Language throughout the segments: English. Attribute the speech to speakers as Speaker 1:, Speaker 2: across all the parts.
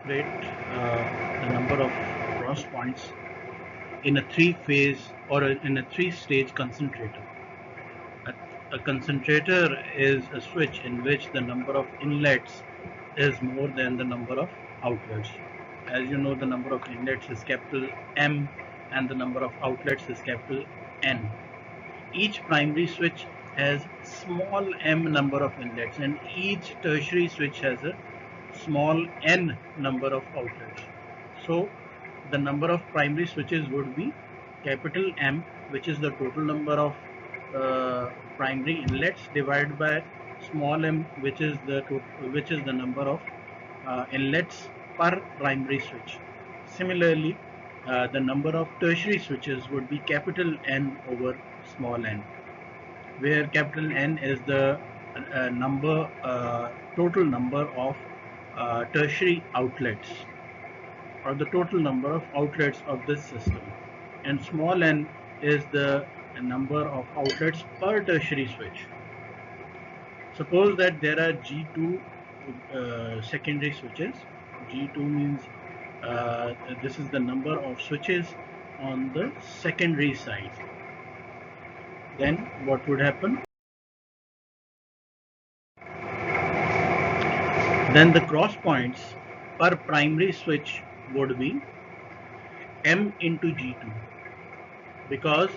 Speaker 1: calculate the number of cross points in a three-phase or in a three-stage concentrator. A concentrator is a switch in which the number of inlets is more than the number of outlets. As you know, the number of inlets is capital M and the number of outlets is capital N. Each primary switch has small m number of inlets and each tertiary switch has a small n number of outlets. So the number of primary switches would be capital M, which is the total number of primary inlets, divided by small m, which is the number of inlets per primary switch. Similarly, the number of tertiary switches would be capital N over small n, where capital N is the total number of tertiary outlets, or the total number of outlets of this system, and small n is the number of outlets per tertiary switch. Suppose that there are G2 secondary switches. G2 means this is the number of switches on the secondary side. Then what would happen? Then the cross points per primary switch would be M into G2, because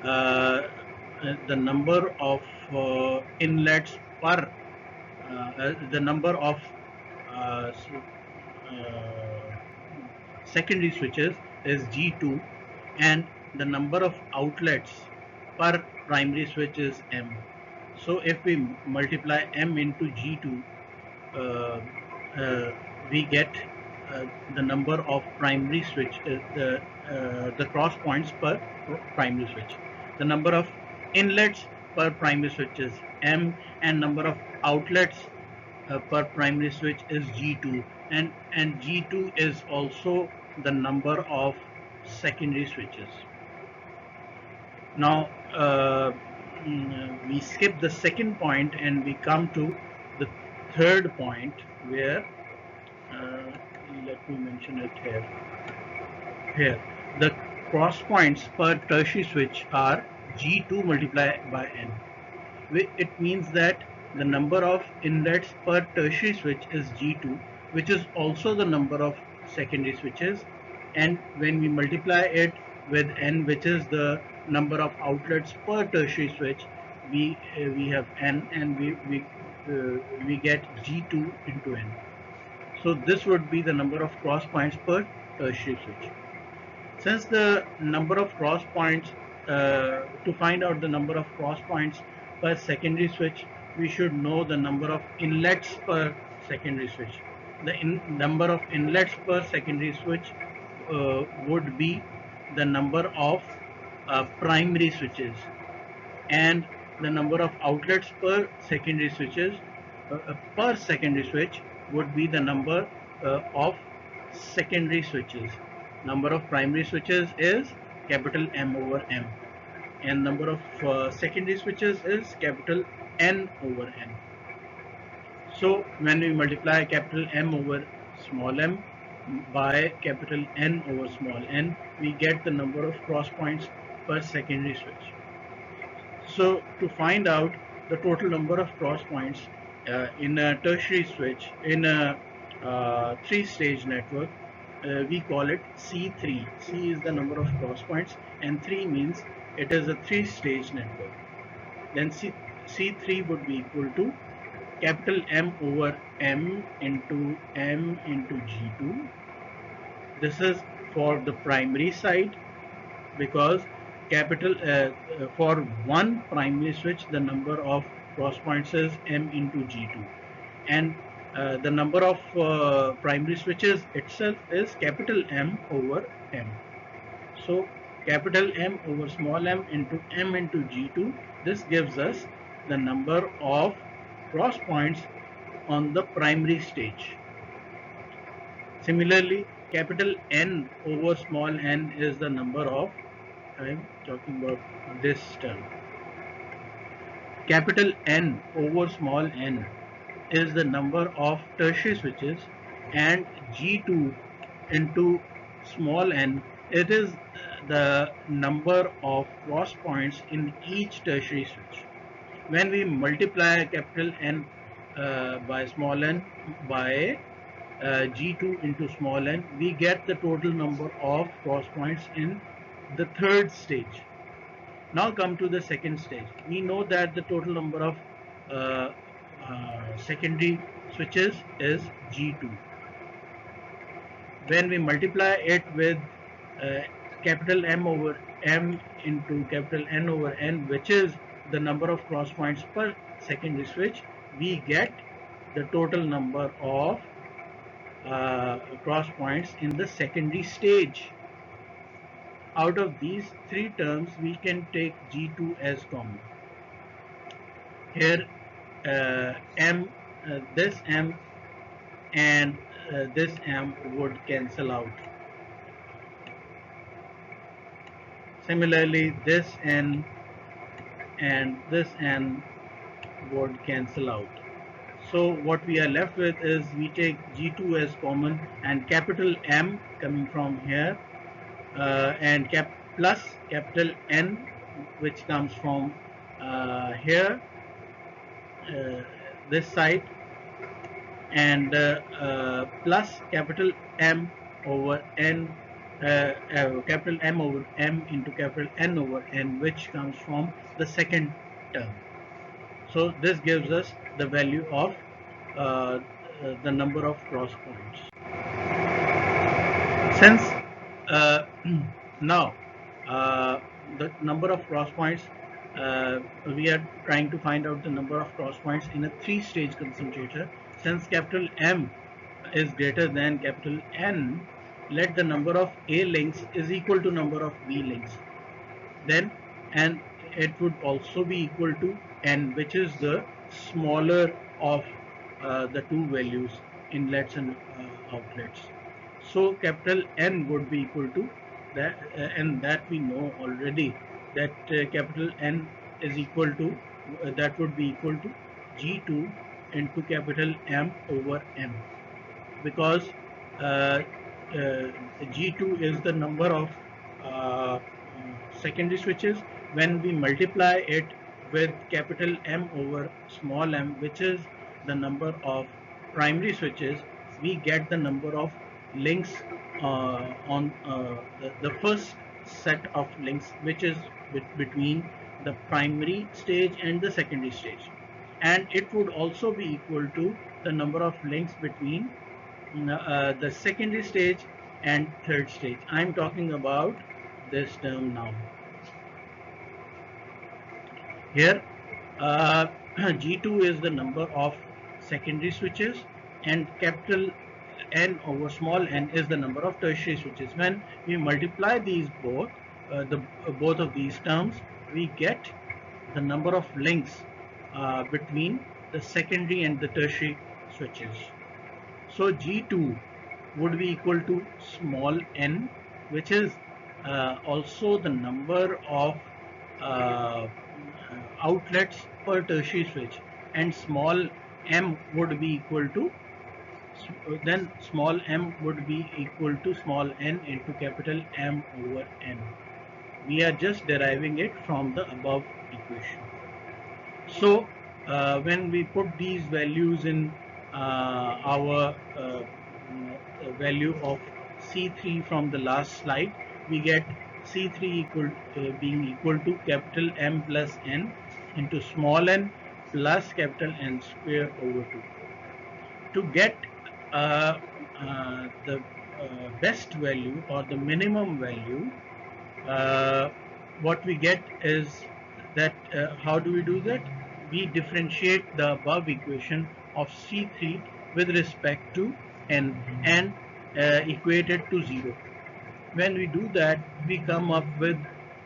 Speaker 1: the number of inlets per the number of uh, secondary switches is G2 and the number of outlets per primary switch is M. So if we multiply M into G2, we get the number of primary switch, the cross points per primary switch. The number of inlets per primary switch is M, and number of outlets per primary switch is G2, and G2 is also the number of secondary switches. Now we skip the second point and we come to the third point, where let me mention it here. Here, the cross points per tertiary switch are G2 multiplied by N. It means that the number of inlets per tertiary switch is G2, which is also the number of secondary switches, and when we multiply it with N, which is the number of outlets per tertiary switch, we have N, and we get G2 into N. So this would be the number of cross points per tertiary switch. Since the number of cross points, to find out the number of cross points per secondary switch, we should know the number of inlets per secondary switch. The number of inlets per secondary switch would be the number of primary switches, and the number of outlets per secondary switches per secondary switch would be the number of secondary switches. Number of primary switches is capital M over M, and number of secondary switches is capital N over N. So when we multiply capital M over small m by capital N over small n, we get the number of cross points per secondary switch. So to find out the total number of cross points in a tertiary switch, in a three-stage network, we call it C3. C is the number of cross points and 3 means it is a three-stage network. Then C3 would be equal to capital M over M into G2. This is for the primary side, because capital for one primary switch the number of cross points is M into G2, and the number of primary switches itself is capital M over M. So capital M over small m into G2, this gives us the number of cross points on the primary stage. Similarly, capital N over small n is the number of, I am talking about this term. Capital N over small n is the number of tertiary switches, and G2 into small n, it is the number of cross points in each tertiary switch. When we multiply capital N by small n by G2 into small n, we get the total number of cross points in the third stage. Now come to the second stage. We know that the total number of secondary switches is G2. When we multiply it with capital M over M into capital N over N, which is the number of cross points per secondary switch, we get the total number of cross points in the secondary stage. Out of these three terms, we can take G2 as common. Here, this M and this M would cancel out. Similarly, this N and this N would cancel out. So what we are left with is we take G2 as common and capital M coming from here and plus capital N, which comes from here, this side, and plus capital M over N, capital M over M into capital N over N, which comes from the second term. So this gives us the value of the number of cross points. Since now the number of cross points, we are trying to find out the number of cross points in a three-stage concentrator. Since capital M is greater than capital N, let the number of A links is equal to number of B links. Then, and it would also be equal to N, which is the smaller of the two values, inlets and outlets. So capital N would be equal to that, and that we know already, that capital N is equal to, that would be equal to G2 into capital M over M, because G2 is the number of secondary switches. When we multiply it with capital M over small m, which is the number of primary switches, we get the number of links on the first set of links, which is between the primary stage and the secondary stage, and it would also be equal to the number of links between the secondary stage and third stage. I'm talking about this term now. Here G2 is the number of secondary switches and capital N over small n is the number of tertiary switches. When we multiply these both, both of these terms, we get the number of links between the secondary and the tertiary switches. So G2 would be equal to small n, which is also the number of outlets per tertiary switch, and small m would be equal to, then small m would be equal to small n into capital M over n. We are just deriving it from the above equation. So when we put these values in our value of C3 from the last slide, we get C3 equal being equal to capital M plus n into small n plus capital N square over 2. To get the best value or the minimum value, what we get is that how do we do that? We differentiate the above equation of C3 with respect to n and equate it to 0. When we do that, we come up with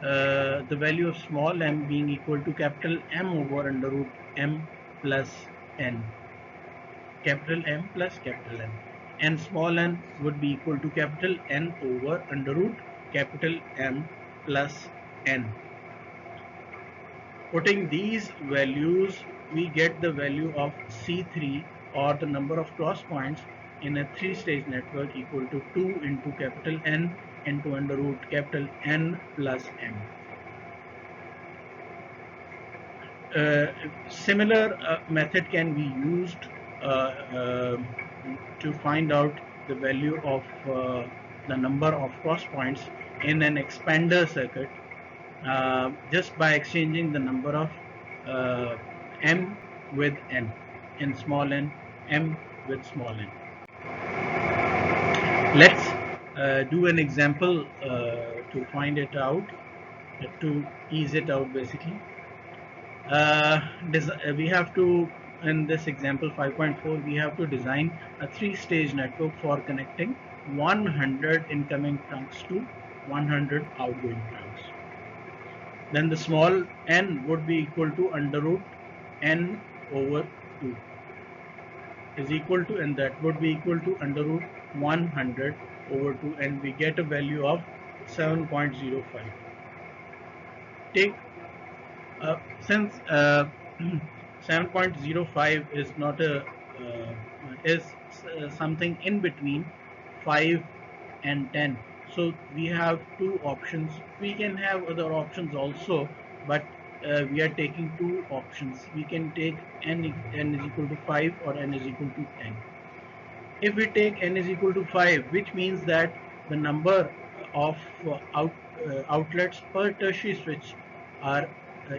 Speaker 1: the value of small m being equal to capital M over under root m plus n, capital M plus capital N, and small n would be equal to capital N over under root capital M plus n. Putting these values, we get the value of C3 or the number of cross points in a three-stage network equal to 2 into capital N into under root capital N plus M. Similar method can be used to find out the value of the number of cross points in an expander circuit just by exchanging the number of M with N, in small n, M with small n. Let's do an example to find it out, to ease it out basically. We have to, in this example 5.4, we have to design a three-stage network for connecting 100 incoming trunks to 100 outgoing trunks. Then the small n would be equal to under root n over 2 is equal to, and that would be equal to under root 100 over 2, and we get a value of 7.05. Take since 7.05 is not a something in between 5 and 10, so we have two options. We can have other options also, but we are taking two options. We can take n is equal to 5 or n is equal to 10. If we take n is equal to 5, which means that the number of outlets per tertiary switch are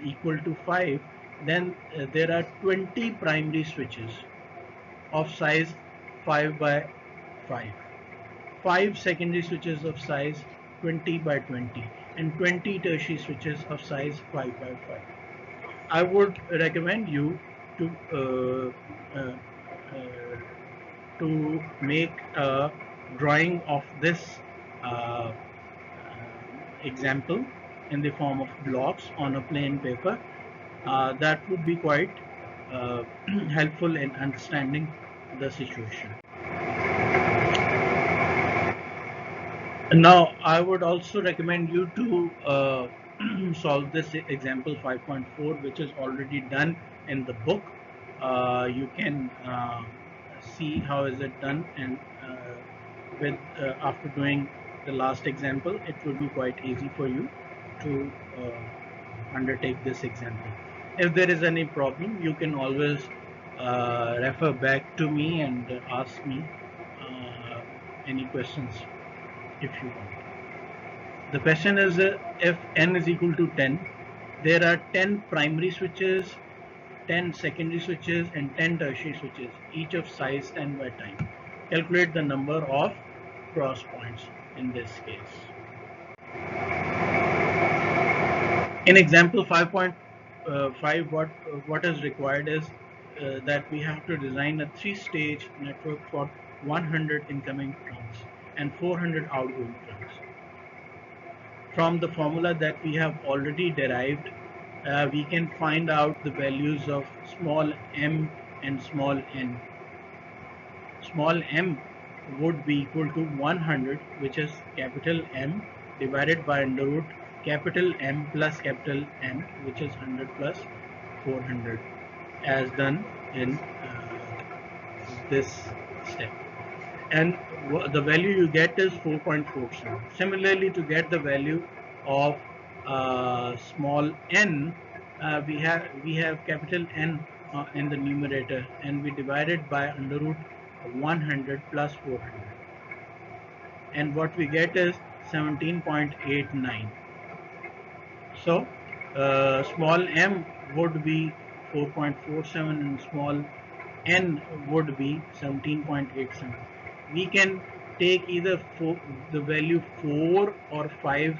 Speaker 1: equal to 5, then there are 20 primary switches of size 5 by 5, 5 secondary switches of size 20 by 20, and 20 tertiary switches of size 5 by 5. I would recommend you to make a drawing of this example in the form of blocks on a plain paper. That would be quite helpful in understanding the situation. Now, I would also recommend you to solve this example 5.4, which is already done in the book. You can see how is it done, and after doing the last example, it would be quite easy for you to undertake this example. If there is any problem, you can always refer back to me and ask me any questions if you want. The question is, if n is equal to 10, there are 10 primary switches, 10 secondary switches, and 10 tertiary switches, each of size 10 by 10. Calculate the number of cross points in this case. In example 5.5, what is required is that we have to design a three-stage network for 100 incoming trunks and 400 outgoing trunks. From the formula that we have already derived, we can find out the values of small m and small n. Small m would be equal to 100, which is capital M, divided by under root capital M plus capital N, which is 100 plus 400, as done in this step. And the value you get is 4.47. Similarly, to get the value of small n, we have capital N in the numerator, and we divide it by under root 100 plus 400, and what we get is 17.89. So small m would be 4.47 and small n would be 17.87. We can take either the value 4 or 5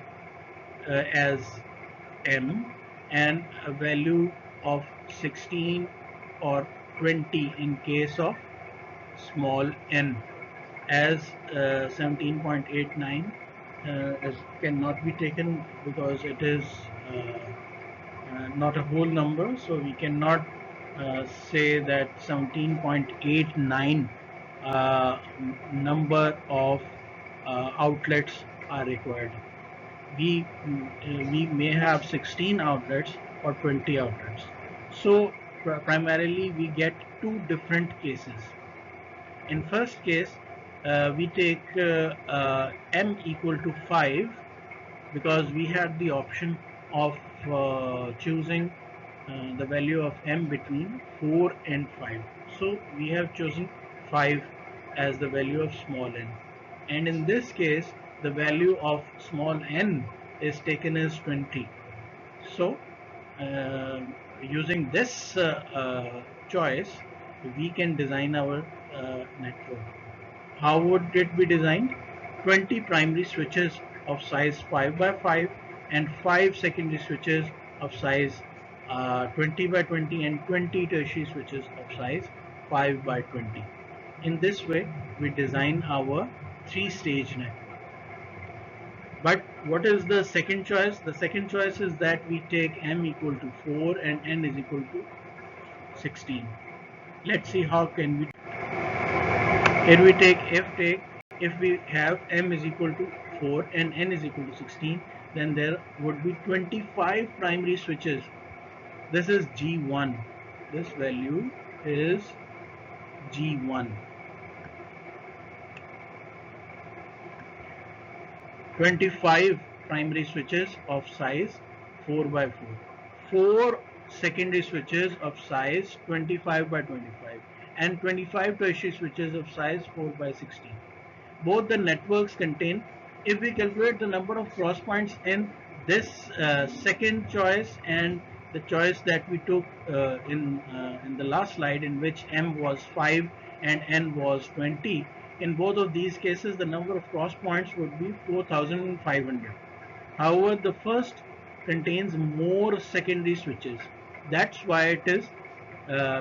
Speaker 1: as m, and a value of 16 or 20 in case of small n, as 17.89 as cannot be taken because it is not a whole number, so we cannot say that 17.89 number of outlets are required. We may have 16 outlets or 20 outlets. So primarily we get two different cases. In first case, we take m equal to 5 because we had the option of choosing the value of m between 4 and 5. So we have chosen 5 as the value of small n. And in this case, the value of small n is taken as 20. So using this choice, we can design our network. How would it be designed? 20 primary switches of size 5 by 5 and 5 secondary switches of size 20 by 20 and 20 tertiary switches of size 5 by 20. In this way, we design our 3-stage network. But what is the second choice? The second choice is that we take m equal to 4 and n is equal to 16. Let's see how can we. Here we take if we have m is equal to 4 and n is equal to 16, then there would be 25 primary switches. This is G1. This value is G1. 25 primary switches of size 4 by 4. 4 secondary switches of size 25 by 25 and 25 tertiary switches of size 4 by 16. Both the networks contain, if we calculate the number of cross points in this second choice and the choice that we took in the last slide, in which m was 5 and n was 20, in both of these cases the number of cross points would be 4500. However, the first contains more secondary switches. That's why it is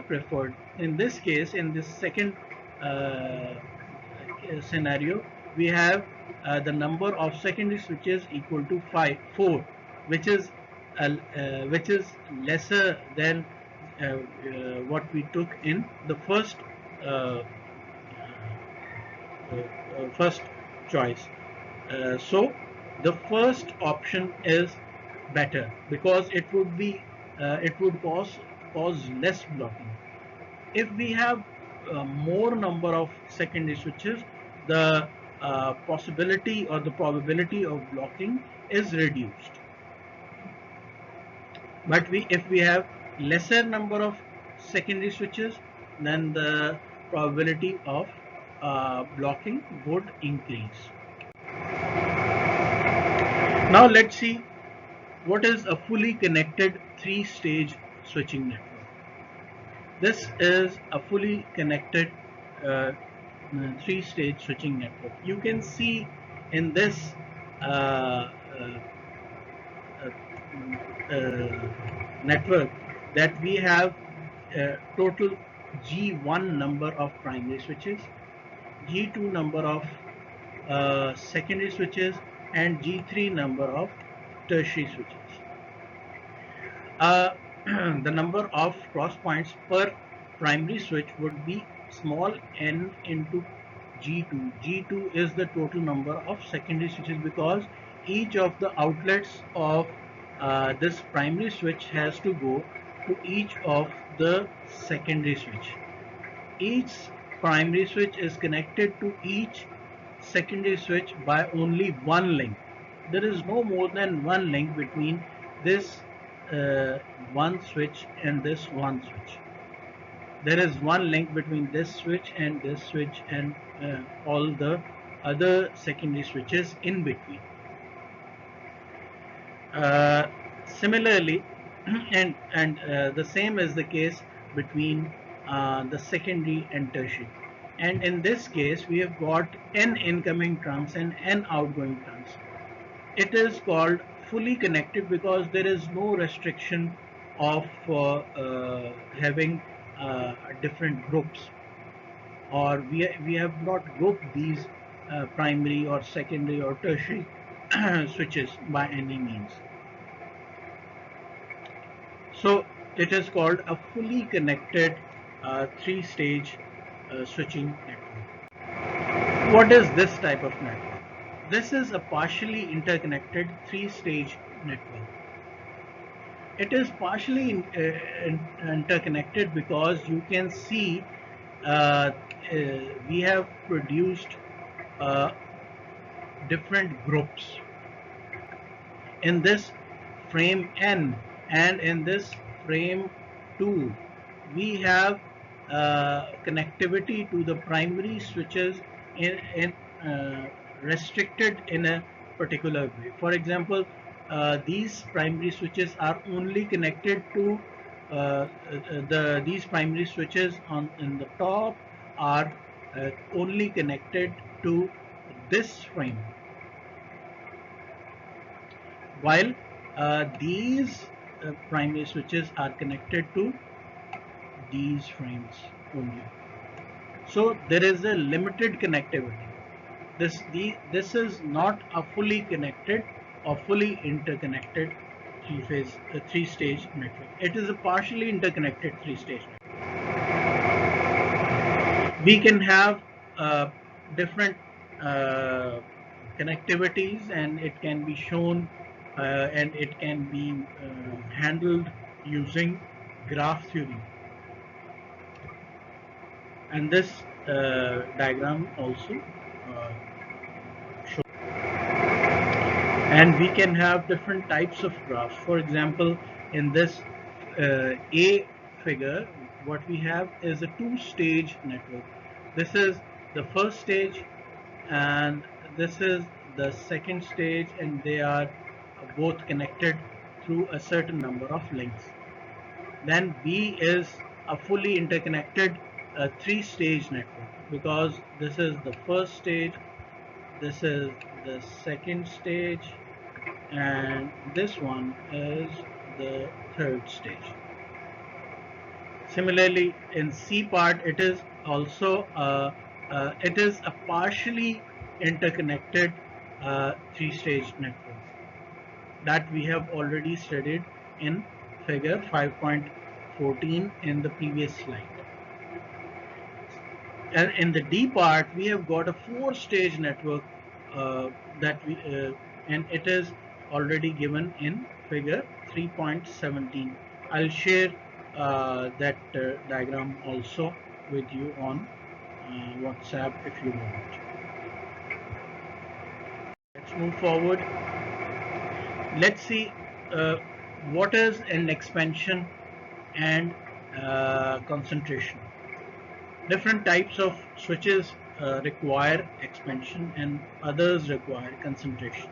Speaker 1: preferred. In this case, in this second scenario, we have the number of secondary switches equal to 4, which is lesser than what we took in the first choice. So the first option is better because it would cause less blocking. If we have more number of secondary switches, the possibility or the probability of blocking is reduced. But if we have lesser number of secondary switches, then the probability of blocking would increase. Now let's see what is a fully connected 3-stage switching network. This is a fully connected 3-stage switching network. You can see in this network that we have total G1 number of primary switches, G2 number of secondary switches, and G3 number of tertiary switches. The number of cross points per primary switch would be small n into G2. G2 is the total number of secondary switches because each of the outlets of this primary switch has to go to each of the secondary switch. Each primary switch is connected to each secondary switch by only one link. There is no more than one link between this one switch and this one switch. There is one link between this switch and this switch and all the other secondary switches in between. Similarly, and the same is the case between the secondary and tertiary. And in this case, we have got n incoming trunks and n outgoing trunks. It is called fully connected because there is no restriction of having different groups, or we have not grouped these primary or secondary or tertiary switches by any means. So it is called a fully connected 3-stage switching network. What is this type of network? This is a partially interconnected 3-stage network. It is partially interconnected because you can see we have produced different groups in this frame N, and in this frame 2 we have connectivity to the primary switches in restricted in a particular way. For example, these primary switches are only connected to these primary switches on in the top are only connected to this frame, while these primary switches are connected to these frames only. So there is a limited connectivity. This is not a fully connected or fully interconnected three-stage network. It is a partially interconnected three-stage network. We can have different connectivities, and it can be shown and it can be handled using graph theory. And this diagram also shows. And we can have different types of graphs. For example, in this A figure, what we have is a two-stage network. This is the first stage and this is the second stage, and they are both connected through a certain number of links. Then B is a fully interconnected three-stage network, because this is the first stage, this is the second stage, and this one is the third stage. Similarly, in C part, it is also it is a partially interconnected three-stage network that we have already studied in figure 5.14 in the previous slide. And in the D part, we have got a four-stage network and it is already given in figure 3.17. I'll share that diagram also with you on WhatsApp if you want. Let's move forward. Let's see what is an expansion and concentration. Different types of switches require expansion and others require concentration.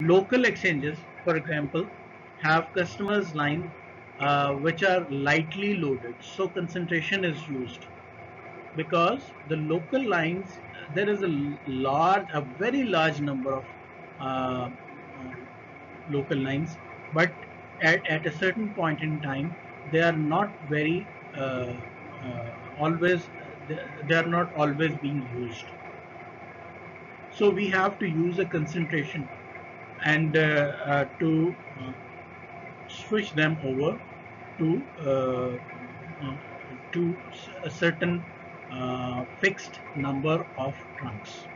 Speaker 1: Local exchanges, for example, have customers' line which are lightly loaded, so concentration is used, because the local lines, there is a very large number of local lines, but at a certain point in time they are not very always they are not always being used. So we have to use a concentration and to switch them over to a certain fixed number of trunks.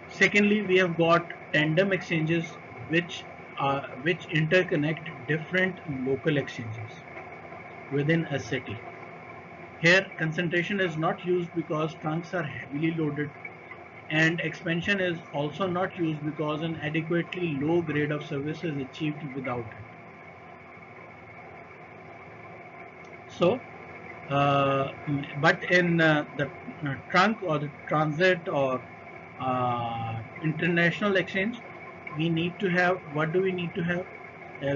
Speaker 1: Secondly, we have got tandem exchanges which interconnect different local exchanges within a city. Here concentration is not used because trunks are heavily loaded, and expansion is also not used because an adequately low grade of service is achieved without it. So but in the trunk or the transit or international exchange, we need to have, what do we need to have?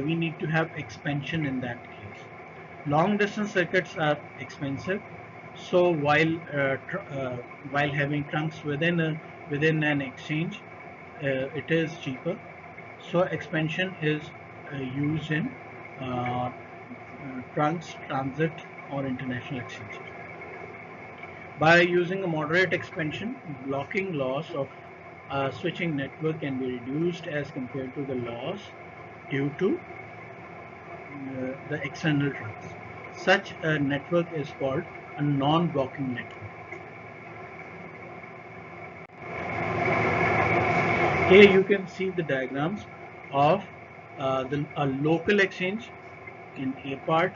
Speaker 1: We need to have expansion in that case. Long distance circuits are expensive, so while having trunks within an exchange, it is cheaper. So expansion is used in trunks, transit, or international exchanges. By using a moderate expansion, blocking loss of switching network can be reduced as compared to the loss due to the external trunks. Such a network is called a non-blocking network. Here you can see the diagrams of a local exchange in A part,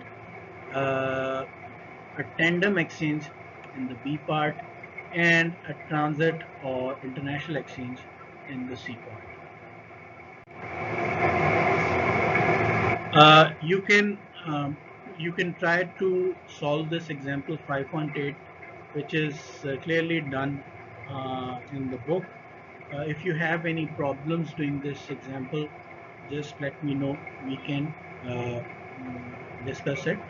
Speaker 1: a tandem exchange in the B part, and a transit or international exchange in the C part. You can try to solve this example 5.8, which is clearly done in the book. If you have any problems doing this example, just let me know. We can discuss it.